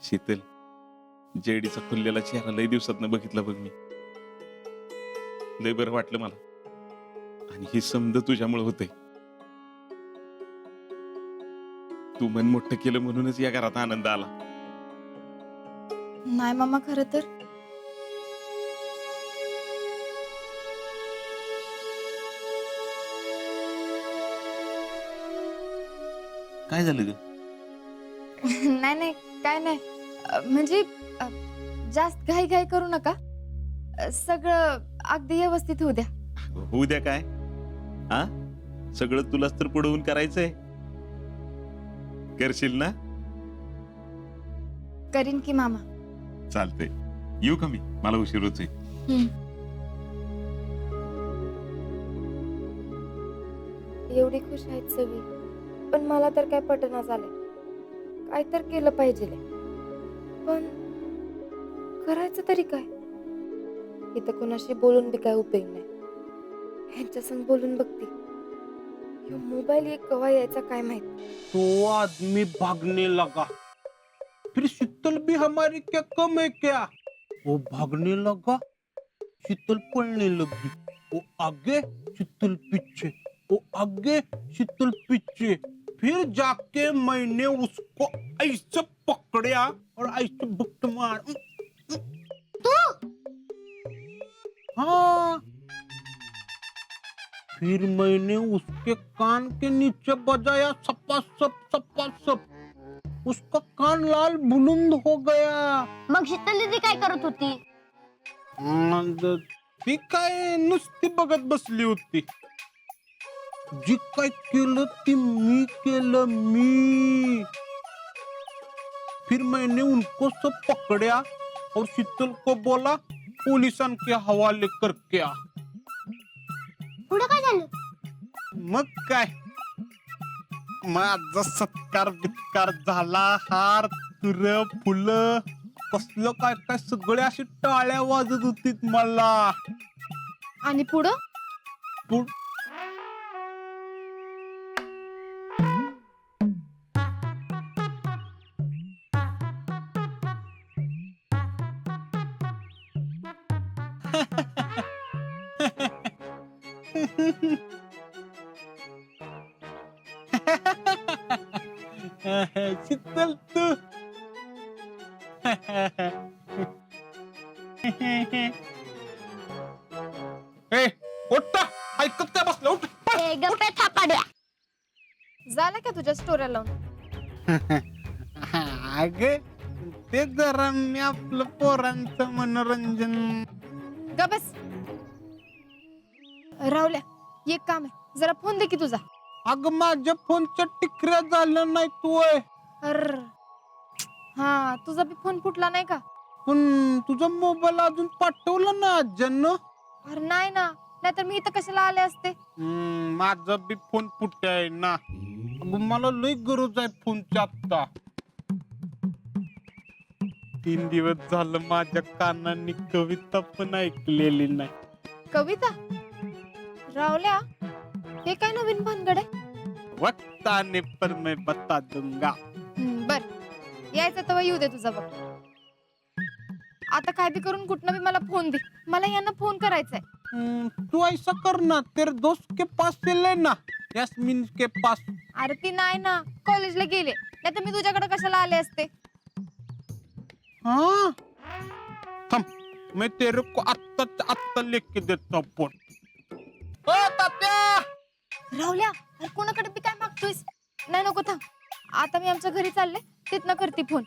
शीतल, जेडीचा खुललेला चेहरा लय दिवसात बघितला बघ मी. लय बरं वाटलं मला. आणि ही समज तुझ्यामुळे होते. तू मन मोठं केलं म्हणूनच या घरात आनंद आला. नाही मामा, खरं तर काय झालं ग? नाही नाही, काय नाही. म्हणजे जास्त घाई घाई करू नका. सगळं अगदी व्यवस्थित होऊ द्या. होऊ द्या काय? हा, सगळं तुलाच तर पुढवून करायचंय. करशील ना? करीन की मामा. चालतंय, येऊ का मी? मला उशीर होतोय. एवढी खुश आहेत सगळी, पण मला तर काय पटना झालंय. काय तर केलं पाहिजे, पण करायचं तरी काय? इथं कोणाशी बोलून बी काय उपयोग नाही. ह्यांच्या संग बोलून बघते. ह्यो मोबाईल एक कवा यायचा काय माहित. तो आदमी भागने लगा, फिर शीतल भी हमारी क्या कम है क्या? वो भागने लगा, शीतल पलने लगी. वो आगे, शीतल पीछे. वो आगे, शीतल पीछे. फिर जाके मैंने उसको ऐसे पकड़ा और ऐसे बुक मार. तू हाँ, फिर मैंने उसके कान के नीचे बजाया सपासप सपासप. उसका कान लाल बुलंद हो गया. मग शीतल दीदी काय करत होती? ती काय नुसती बघत बसली होती. जी काय केलं ती मी केलं मी. फिर मैंने उनको सब पकड़ा और शीतल को बोला पुलिस के हवाले करके आ. पुढे काय झालं? मग काय, माझा सत्कार बित्कार झाला. हार तुर फुलं कसलं काय काय सगळे अशी टाळ्या वाजत होती मला. आणि पुढं पुढ- शीतल तू ए, उठ, ऐकत काय बसलं? उठ. ए गप्पे थापाड्या. झालं का तुझ्या स्टोऱ्या लावून? अग ते जरा मी आपलं पोरांचं मनोरंजन. ग बस. राहुल्या, एक काम आहे, जरा फोन दे की तुझा. अग माझ्या फोनच्या टिकऱ्या झालं नाही तू. अर हा, तुझा बी फोन फुटला नाही का? पण तुझा मोबाईल अजून पाठवला ना आज्यानं? अरे नाही ना, नाहीतर मी इथं कशाला आले असते. माझा बी फोन फुटाय ना. अगं मला लई गरज आहे फोनची आता. 3 दिवस झालं माझ्या कानांनी कविता पण ऐकलेली नाही. कविता? राहुल्या, हे काय नवीन भानगड आहे? वक्त आने पर मैं बता दूंगा. बर, यायचं तेव्हा येऊ दे तुझा बघ. आता काय बी करून कुठनं बी मला फोन दे. मला यांना फोन करायचाय. तू ऐसा कर ना, तेरे दोस्त के पास से लेना, यास्मीन के पास. अरे ती नाही ना, कॉलेजला गेले. नाही तर मी तुझ्याकडे कशाला आले असते. हाँ, थम, मैं तेरे को आत्ता लेके देता हूँ फोन. ओ तात्या, राहुल्या, अरे कोणाकडे बी काय मागतोयस? नाही नको, थांब. आता मी आमच्या घरी चालले, तिथनं करते फोन.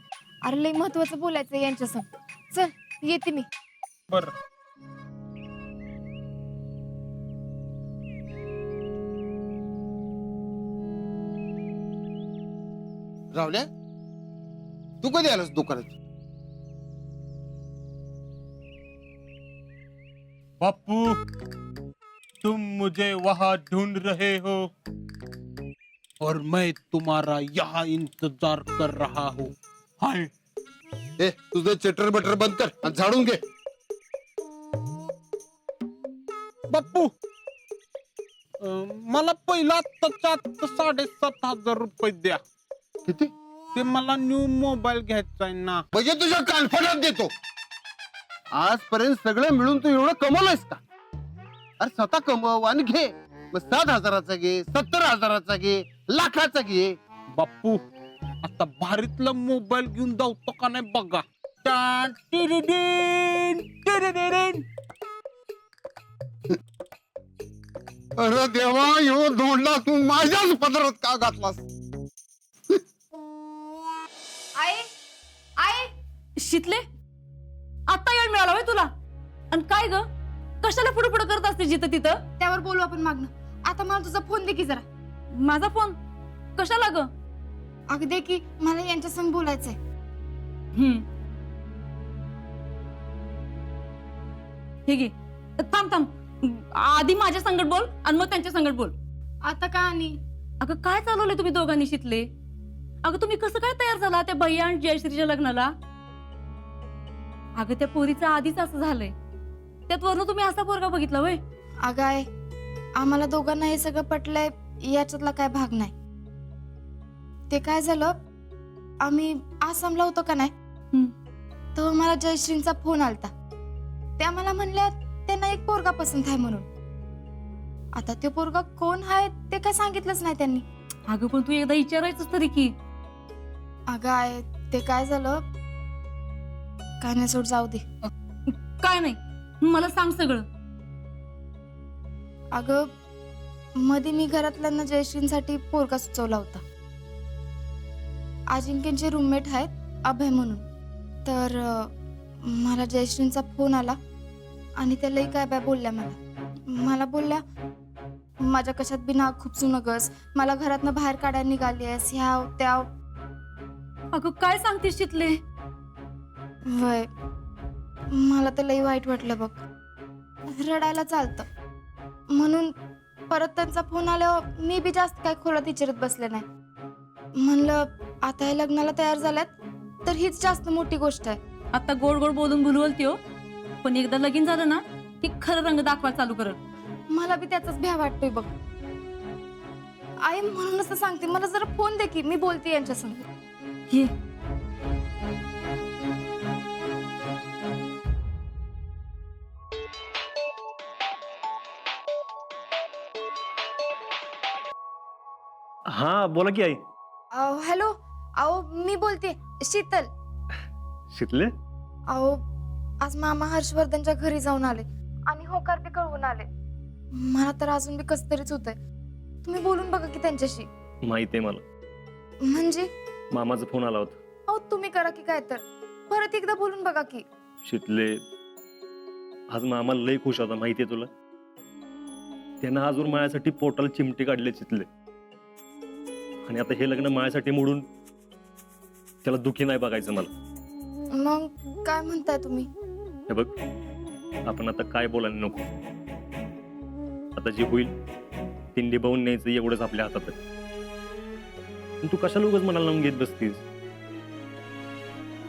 अरे लय महत्वाचं बोलायचंय यांच्या संग. चल, येते मी. बर. रावल्या, तू कधी आलास दुकानात? बापू, तुम मुझे वहां ढूंढ रहे हो और मैं तुम्हारा यहाँ इंतजार कर रहा हूँ. हाय. ए, तुझं चटर बटर बंद कर आणि झाडून घे. बापू, मला पहिला आत्ताच्या आत्ता 7,500 रुपये द्या. किती? ते मला न्यू मोबाईल घ्यायचा आहे ना. म्हणजे तुझ्या कानफडात देतो. आजपर्यंत सगळं मिळून तू एवढं कमवलंयस का? अरे स्वतः कमव आणि घे. मग 7,000चा घे, 70,000चा घे, लाखाचा घे. बाप्पू आता भारीतला मोबाईल घेऊन जाऊतो का नाही बघा. टान, टिरिडिन, टिरिडिन. अरे देवा, ह्यो धोंडला तू माझ्याच पदरात का घातलास? आई आई शितले आता येळ मिळाला होय तुला. आणि काय ग कशाला पुढे पुढे करत असते जिथं तिथं. त्यावर बोलू आपण मागणं. आता मला तुझा फोन दे की जरा. माझा फोन कशाला ग. अगं दे की, मला यांच्या संग बोलायचंय. हे घे. थांब थांब आधी माझ्या संगत बोल आणि मग त्यांच्या संगत बोल. आता का आणि अगं काय चालवलंय तुम्ही दोघांनी शितले. अगं तुम्ही कसं काय तयार झाला त्या भैया आणि जयश्रीच्या लग्नाला. अगं त्या पोरीचं आधीच असं झालंय, त्यात वरून तुम्ही असा पोरगा बघितला होय. अगं आहे, आम्हाला दोघांना हे सगळं पटलंय याच्यातला काय भाग नाही. ते काय झालं, आम्ही आसामला होतो का नाही तेव्हा मला जयश्रींचा फोन आलता. त्या मला म्हणल्या त्यांना एक पोरगा पसंत आहे म्हणून. आता ते पोरगा कोण आहे ते काय सांगितलंच नाही त्यांनी. अगं पण तू एकदा विचारायचंच तरी की. अगं आहे, ते काय झालं, काय नाही सोड, जाऊ दे. काय नाही मला सांग सगळं. अगं मध्ये मी घरातल्यांना जयश्रींसाठी पोरगा सुचवला होता. अजिंक्यचे रूममेट आहेत अभय म्हणून. तर मला जयश्रींचा फोन आला आणि त्या लई काय बोलल्या. मला बोलल्या माझ्या कशात बी नाक खुपसू नगस, मला घरातनं बाहेर काढायला निघाली आहेस, ह्या त्या. अगं काय सांगतेस शितले. वय मला तर लई वाईट वाटलं बघ, रडायला चालतं. म्हणून परत त्यांचा फोन आल्यावर मी बी जास्त काय खोलात विचारत बसले नाही. म्हणलं आता हे लग्नाला तयार झाल्यात तर हीच जास्त मोठी गोष्ट आहे. आता गोड गोड बोलून भुलवलती हो, पण एकदा लगीन झालं ना की खरं रंग दाखवा चालू करत. मला बी त्याचाच भ्या वाटतोय बघ. आई म्हणूनच तर सांगते, मला जरा फोन दे की मी बोलते यांच्या संग. ये हा बोला की आई. हॅलो, अहो मी बोलते शीतल. शितले अहो आज मामा हर्षवर्धनच्या घरी जाऊन आले आणि होकार बी कळवून आले. मला तर अजून बी कस तरीच होतंय. तुम्ही बोलून बघा की त्यांच्याशी. माहित आहे मला, म्हणजे मामाचा फोन आला होता. अहो तुम्ही करा की काय तर, परत एकदा बोलून बघा की. शितले आज मामा लई खुश होता, माहितीये तुला. त्यानं आजवर माझ्यासाठी पोटाला चिमटे काढले शितले. आणि आता हे लग्न माझ्यासाठी मोडून त्याला दुखी नाही बघायचं मला. मग काय म्हणताय तुम्ही? हे बघ, आपण आता काय बोलायला नको. आता जे होईल ते निभावून न्यायचं एवढंच आपल्या हातात आहे. पण तू कशाला उगाच मनाला लावून घेत बसतीस.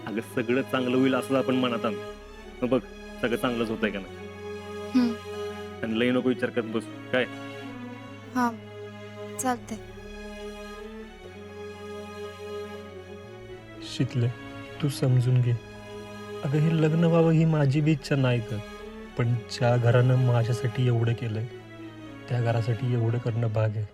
अगं सगळं चांगलं होईल असं आपण मनात आणतो. मग बघ सगळं चांगलंच होतंय का नाही. आणि लई नको विचार करत बस काय. हा चालतंय. शितले तू समजून घे. अगं हे लग्न व्हावं ही माझी बी इच्छा नाही तर, पण ज्या घरानं माझ्यासाठी एवढं केलंय त्या घरासाठी एवढं करणं भाग आहे.